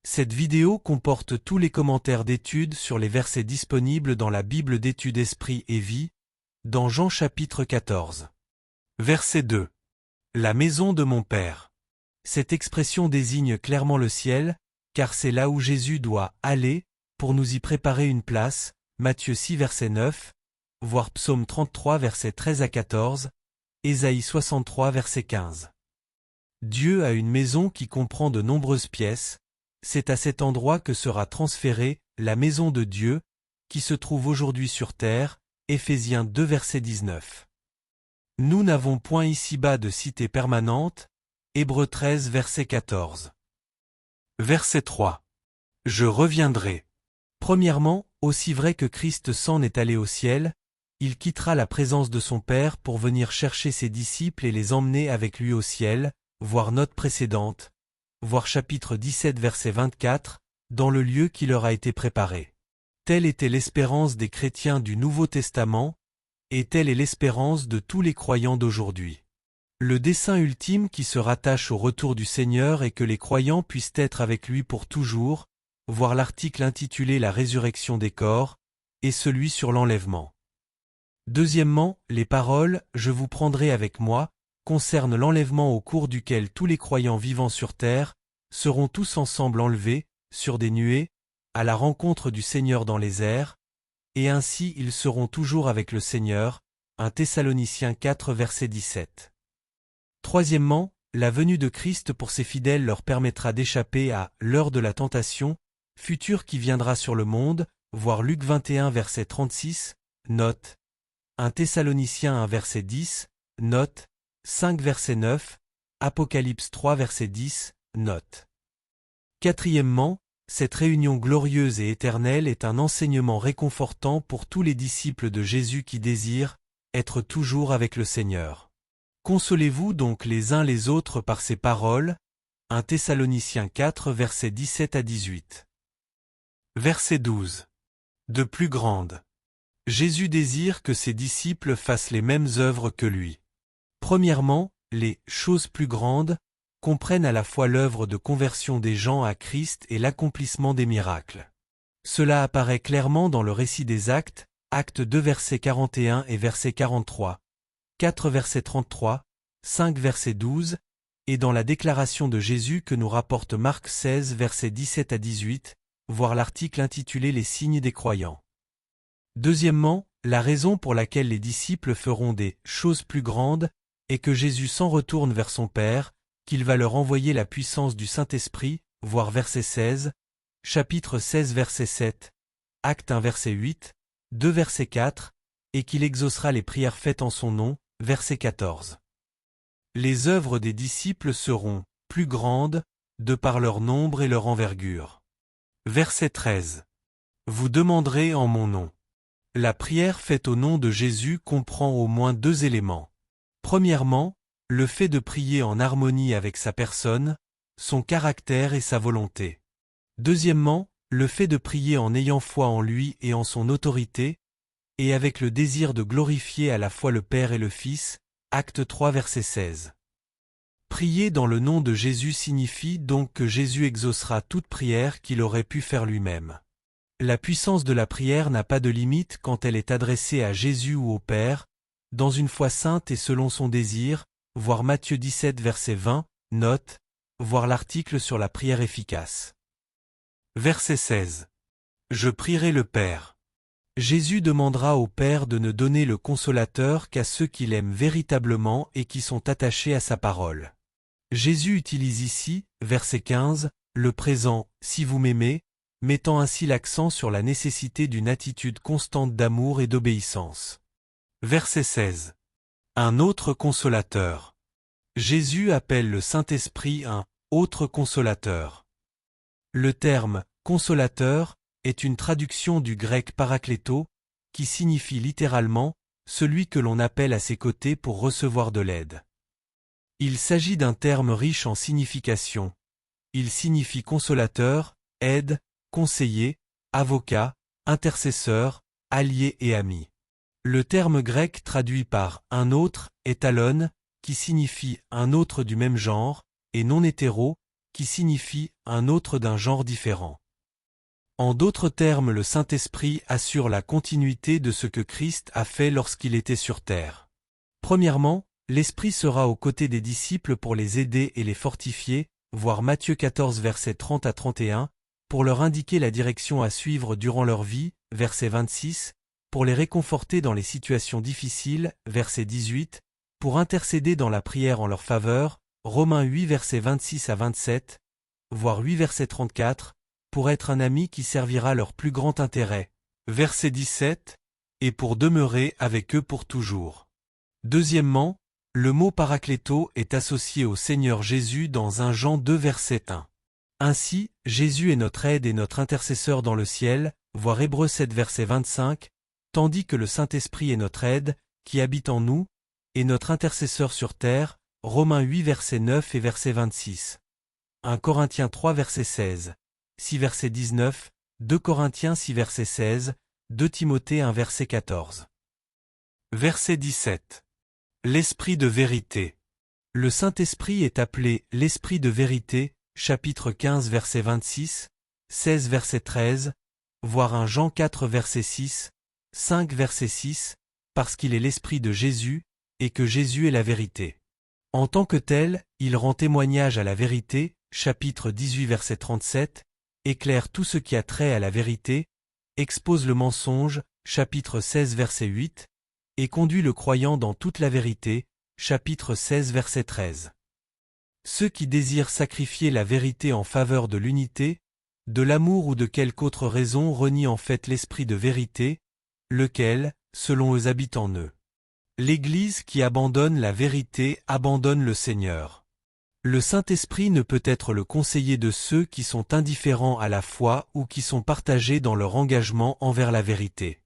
Cette vidéo comporte tous les commentaires d'études sur les versets disponibles dans la Bible d'études Esprit et Vie, dans Jean chapitre 14. Verset 2. La maison de mon Père. Cette expression désigne clairement le ciel, car c'est là où Jésus doit aller, pour nous y préparer une place, Matthieu 6 verset 9, voire Psaume 33 verset 13 à 14, Ésaïe 63 verset 15. Dieu a une maison qui comprend de nombreuses pièces, c'est à cet endroit que sera transférée la maison de Dieu, qui se trouve aujourd'hui sur terre, Éphésiens 2 verset 19. Nous n'avons point ici-bas de cité permanente, Hébreux 13 verset 14. Verset 3. Je reviendrai. Premièrement, aussi vrai que Christ s'en est allé au ciel, il quittera la présence de son Père pour venir chercher ses disciples et les emmener avec lui au ciel, voir note précédente, voir chapitre 17 verset 24, dans le lieu qui leur a été préparé. Telle était l'espérance des chrétiens du Nouveau Testament, et telle est l'espérance de tous les croyants d'aujourd'hui. Le dessein ultime qui se rattache au retour du Seigneur est que les croyants puissent être avec lui pour toujours, voir l'article intitulé La résurrection des corps, et celui sur l'enlèvement. Deuxièmement, les paroles « Je vous prendrai avec moi » concernent l'enlèvement au cours duquel tous les croyants vivant sur terre seront tous ensemble enlevés, sur des nuées, à la rencontre du Seigneur dans les airs, et ainsi ils seront toujours avec le Seigneur, 1 Thessaloniciens 4 verset 17. Troisièmement, la venue de Christ pour ses fidèles leur permettra d'échapper à l'heure de la tentation, future qui viendra sur le monde, voir Luc 21 verset 36, note 1 Thessaloniciens 1 verset 10, note 5 verset 9, Apocalypse 3 verset 10, note. Quatrièmement, cette réunion glorieuse et éternelle est un enseignement réconfortant pour tous les disciples de Jésus qui désirent être toujours avec le Seigneur. Consolez-vous donc les uns les autres par ces paroles, 1 Thessaloniciens 4 versets 17 à 18. Verset 12. De plus grande. Jésus désire que ses disciples fassent les mêmes œuvres que lui. Premièrement, les « choses plus grandes » comprennent à la fois l'œuvre de conversion des gens à Christ et l'accomplissement des miracles. Cela apparaît clairement dans le récit des Actes, Actes 2 verset 41 et verset 43, 4 verset 33, 5 verset 12, et dans la déclaration de Jésus que nous rapporte Marc 16 verset 17 à 18, voir l'article intitulé Les signes des croyants. Deuxièmement, la raison pour laquelle les disciples feront des « choses plus grandes » est que Jésus s'en retourne vers son Père, qu'il va leur envoyer la puissance du Saint-Esprit, voir verset 16, chapitre 16 verset 7, Acte 1 verset 8, 2 verset 4, et qu'il exaucera les prières faites en son nom, verset 14. Les œuvres des disciples seront plus grandes, de par leur nombre et leur envergure. Verset 13. Vous demanderez en mon nom. La prière faite au nom de Jésus comprend au moins deux éléments. Premièrement, le fait de prier en harmonie avec sa personne, son caractère et sa volonté. Deuxièmement, le fait de prier en ayant foi en lui et en son autorité, et avec le désir de glorifier à la fois le Père et le Fils, Acte 3 verset 16. Prier dans le nom de Jésus signifie donc que Jésus exaucera toute prière qu'il aurait pu faire lui-même. La puissance de la prière n'a pas de limite quand elle est adressée à Jésus ou au Père, dans une foi sainte et selon son désir, voir Matthieu 17 verset 20, note, voir l'article sur la prière efficace. Verset 16. Je prierai le Père. Jésus demandera au Père de ne donner le Consolateur qu'à ceux qui l'aiment véritablement et qui sont attachés à sa parole. Jésus utilise ici, verset 15, le présent « si vous m'aimez », mettant ainsi l'accent sur la nécessité d'une attitude constante d'amour et d'obéissance. Verset 16. Un autre consolateur. Jésus appelle le Saint-Esprit un « autre consolateur ». Le terme « consolateur » est une traduction du grec parakléto, qui signifie littéralement « celui que l'on appelle à ses côtés pour recevoir de l'aide ». Il s'agit d'un terme riche en signification. Il signifie consolateur, aide, conseiller, avocat, intercesseur, allié et ami. Le terme grec traduit par « un autre » est talon, qui signifie « un autre du même genre » et non hétéro, qui signifie un autre d'un genre différent. En d'autres termes, le Saint-Esprit assure la continuité de ce que Christ a fait lorsqu'il était sur terre. Premièrement, l'Esprit sera aux côtés des disciples pour les aider et les fortifier, voir Matthieu 14 versets 30 à 31, pour leur indiquer la direction à suivre durant leur vie, verset 26, pour les réconforter dans les situations difficiles, verset 18, pour intercéder dans la prière en leur faveur, Romains 8 versets 26 à 27, voire 8 verset 34, pour être un ami qui servira leur plus grand intérêt, verset 17, et pour demeurer avec eux pour toujours. Deuxièmement, le mot paracléto est associé au Seigneur Jésus dans 1 Jean 2 verset 1. Ainsi, Jésus est notre aide et notre intercesseur dans le ciel, voir Hébreux 7 verset 25, tandis que le Saint-Esprit est notre aide, qui habite en nous, et notre intercesseur sur terre, Romains 8 verset 9 et verset 26. 1 Corinthiens 3 verset 16, 6 verset 19, 2 Corinthiens 6 verset 16, 2 Timothée 1 verset 14. Verset 17. L'Esprit de vérité. Le Saint-Esprit est appelé l'Esprit de vérité, chapitre 15 verset 26, 16 verset 13, voire 1 Jean 4 verset 6, 5 verset 6, parce qu'il est l'Esprit de Jésus, et que Jésus est la vérité. En tant que tel, il rend témoignage à la vérité, chapitre 18 verset 37, éclaire tout ce qui a trait à la vérité, expose le mensonge, chapitre 16 verset 8, et conduit le croyant dans toute la vérité, chapitre 16 verset 13. Ceux qui désirent sacrifier la vérité en faveur de l'unité, de l'amour ou de quelque autre raison renient en fait l'esprit de vérité, lequel, selon eux, habite en eux. L'Église qui abandonne la vérité abandonne le Seigneur. Le Saint-Esprit ne peut être le conseiller de ceux qui sont indifférents à la foi ou qui sont partagés dans leur engagement envers la vérité.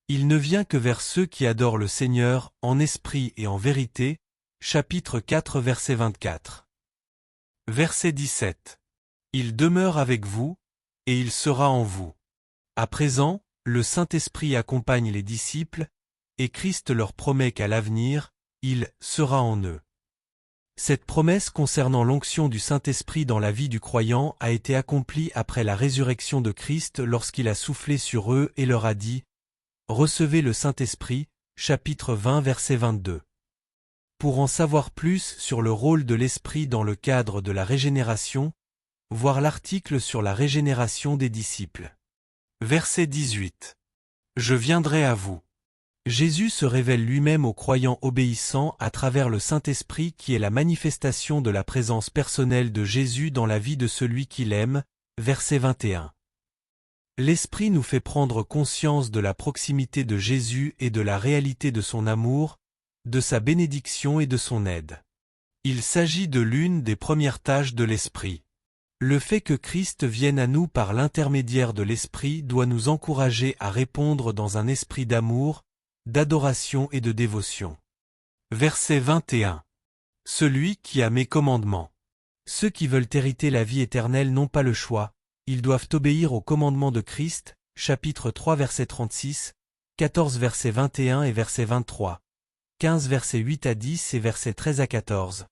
Il ne vient que vers ceux qui adorent le Seigneur en esprit et en vérité, chapitre 4 verset 24. Verset 17. Il demeure avec vous, et il sera en vous. À présent, le Saint-Esprit accompagne les disciples, et Christ leur promet qu'à l'avenir, il sera en eux. Cette promesse concernant l'onction du Saint-Esprit dans la vie du croyant a été accomplie après la résurrection de Christ lorsqu'il a soufflé sur eux et leur a dit « Recevez le Saint-Esprit » chapitre 20 verset 22. Pour en savoir plus sur le rôle de l'Esprit dans le cadre de la régénération, voir l'article sur la régénération des disciples. Verset 18. Je viendrai à vous. Jésus se révèle lui-même aux croyants obéissants à travers le Saint-Esprit qui est la manifestation de la présence personnelle de Jésus dans la vie de celui qui l'aime, verset 21. L'Esprit nous fait prendre conscience de la proximité de Jésus et de la réalité de son amour, de sa bénédiction et de son aide. Il s'agit de l'une des premières tâches de l'Esprit. Le fait que Christ vienne à nous par l'intermédiaire de l'Esprit doit nous encourager à répondre dans un esprit d'amour, d'adoration et de dévotion. Verset 21. Celui qui a mes commandements. Ceux qui veulent hériter la vie éternelle n'ont pas le choix, ils doivent obéir aux commandements de Christ, chapitre 3 verset 36, 14 verset 21 et verset 23, 15 verset 8 à 10 et verset 13 à 14,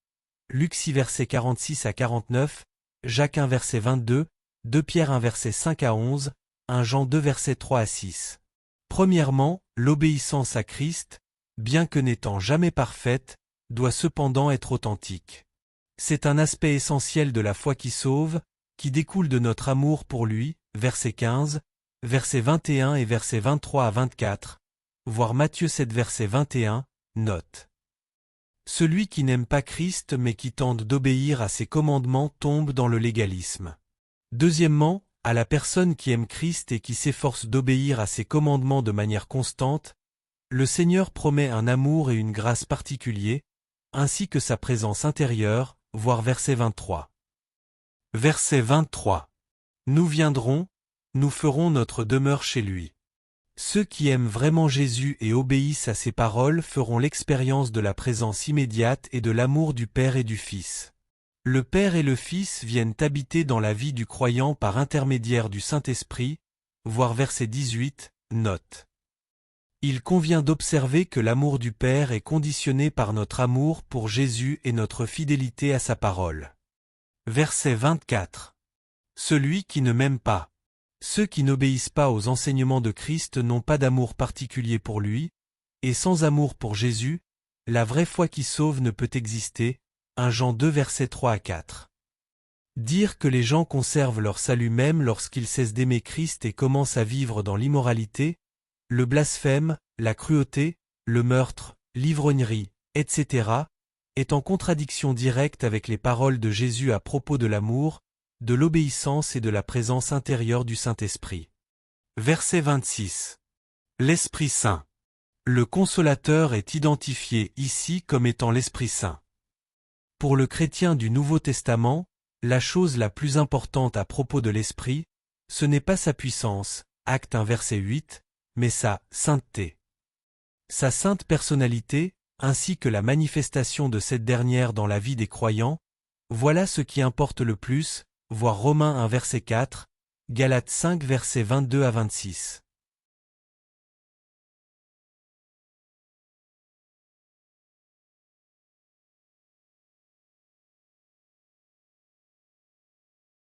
Luc 6 verset 46 à 49, Jacques 1 verset 22, 2 Pierre 1 verset 5 à 11, 1 Jean 2 verset 3 à 6. Premièrement, l'obéissance à Christ, bien que n'étant jamais parfaite, doit cependant être authentique. C'est un aspect essentiel de la foi qui sauve, qui découle de notre amour pour lui, verset 15, verset 21 et verset 23 à 24, voir Matthieu 7 verset 21, note. Celui qui n'aime pas Christ mais qui tente d'obéir à ses commandements tombe dans le légalisme. Deuxièmement, à la personne qui aime Christ et qui s'efforce d'obéir à ses commandements de manière constante, le Seigneur promet un amour et une grâce particuliers, ainsi que sa présence intérieure, voir verset 23. Verset 23. Nous viendrons, nous ferons notre demeure chez lui. Ceux qui aiment vraiment Jésus et obéissent à ses paroles feront l'expérience de la présence immédiate et de l'amour du Père et du Fils. Le Père et le Fils viennent habiter dans la vie du croyant par intermédiaire du Saint-Esprit, voir verset 18, note. Il convient d'observer que l'amour du Père est conditionné par notre amour pour Jésus et notre fidélité à sa parole. Verset 24. Celui qui ne m'aime pas. Ceux qui n'obéissent pas aux enseignements de Christ n'ont pas d'amour particulier pour lui, et sans amour pour Jésus, la vraie foi qui sauve ne peut exister. 1 Jean 2 versets 3 à 4. Dire que les gens conservent leur salut même lorsqu'ils cessent d'aimer Christ et commencent à vivre dans l'immoralité, le blasphème, la cruauté, le meurtre, l'ivrognerie, etc., est en contradiction directe avec les paroles de Jésus à propos de l'amour, de l'obéissance et de la présence intérieure du Saint-Esprit. Verset 26. L'Esprit Saint. Le Consolateur est identifié ici comme étant l'Esprit Saint. Pour le chrétien du Nouveau Testament, la chose la plus importante à propos de l'Esprit, ce n'est pas sa puissance, Acte 1 verset 8, mais sa sainteté. Sa sainte personnalité, ainsi que la manifestation de cette dernière dans la vie des croyants, voilà ce qui importe le plus, voir Romains 1 verset 4, Galates 5 versets 22 à 26.